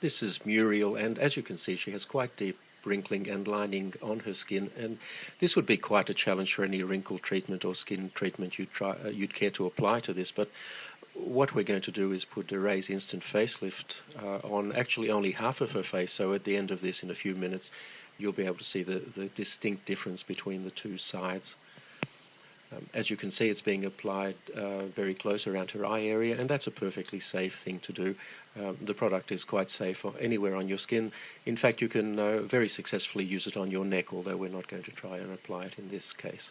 This is Muriel, and as you can see, she has quite deep wrinkling and lining on her skin, and this would be quite a challenge for any wrinkle treatment or skin treatment you'd care to apply to this. But what we're going to do is put a Raise Instant Facelift on actually only half of her face, so at the end of this, in a few minutes, you'll be able to see the distinct difference between the two sides. As you can see, it's being applied very close around her eye area, and that's a perfectly safe thing to do. The product is quite safe anywhere on your skin. In fact, you can very successfully use it on your neck, although we're not going to try and apply it in this case.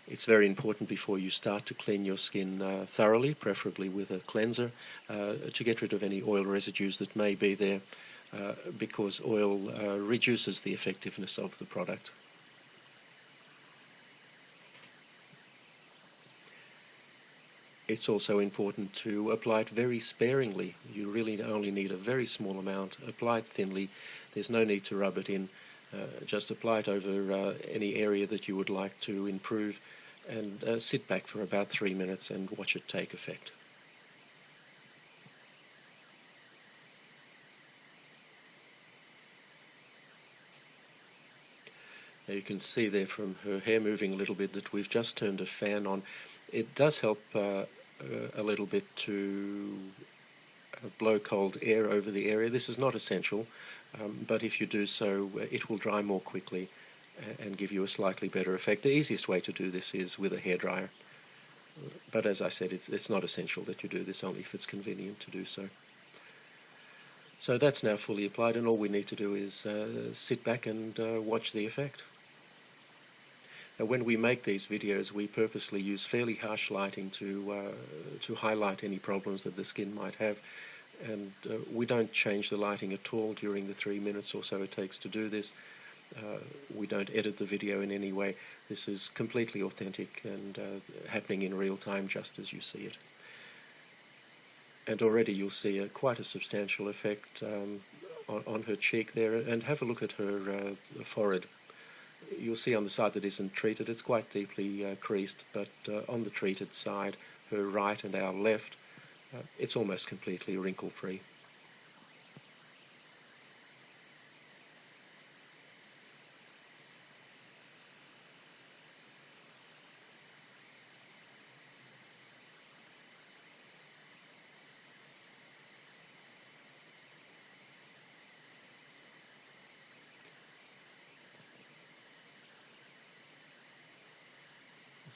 It's very important before you start to clean your skin thoroughly, preferably with a cleanser, to get rid of any oil residues that may be there, because oil reduces the effectiveness of the product. It's also important to apply it very sparingly. You really only need a very small amount. Apply it thinly. There's no need to rub it in. Just apply it over any area that you would like to improve, and sit back for about 3 minutes and watch it take effect. Now you can see there from her hair moving a little bit that we've just turned a fan on. It does help a little bit to blow cold air over the area. This is not essential, but if you do so, it will dry more quickly and give you a slightly better effect. The easiest way to do this is with a hairdryer, but as I said, it's not essential that you do this, only if it's convenient to do so. So that's now fully applied, and all we need to do is sit back and watch the effect. Now, when we make these videos, we purposely use fairly harsh lighting to highlight any problems that the skin might have, and we don't change the lighting at all during the 3 minutes or so it takes to do this. We don't edit the video in any way. This is completely authentic and happening in real time, just as you see it. And already you'll see quite a substantial effect on her cheek there, and have a look at her forehead. You'll see on the side that isn't treated, it's quite deeply creased, but on the treated side, her right and our left, it's almost completely wrinkle-free.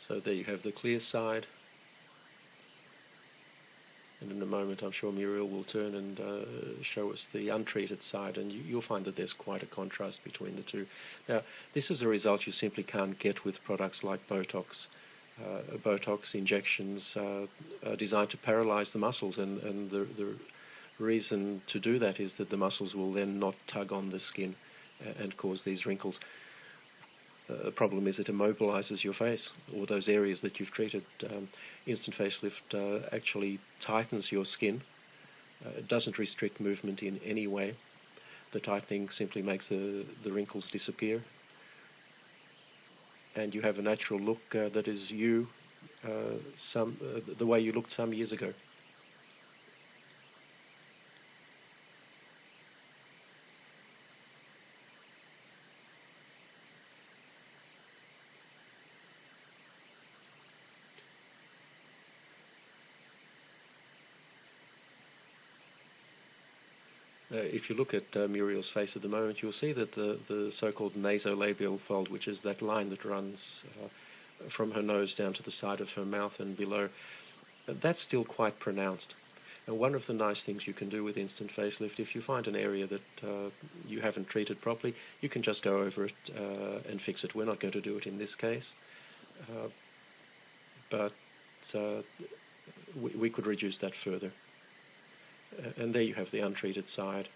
So there you have the clear side, and in a moment I'm sure Muriel will turn and show us the untreated side, and you'll find that there's quite a contrast between the two. Now, this is a result you simply can't get with products like Botox. Botox injections are designed to paralyze the muscles, and the reason to do that is that the muscles will then not tug on the skin and cause these wrinkles. The problem is it immobilizes your face, or those areas that you've treated. Instant Facelift actually tightens your skin. It doesn't restrict movement in any way. The tightening simply makes the wrinkles disappear, and you have a natural look that is you, the way you looked some years ago. If you look at Muriel's face at the moment, you'll see that the so-called nasolabial fold, which is that line that runs from her nose down to the side of her mouth and below, that's still quite pronounced. And one of the nice things you can do with Instant Facelift, if you find an area that you haven't treated properly, you can just go over it and fix it. We're not going to do it in this case, but we could reduce that further. And there you have the untreated side.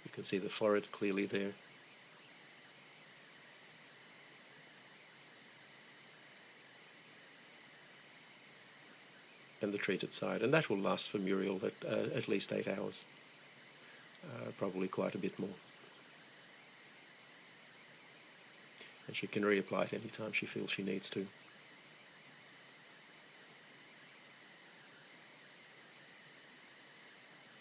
You can see the forehead clearly there. And the treated side. And that will last for Muriel at least 8 hours. Probably quite a bit more. and she can reapply it anytime she feels she needs to.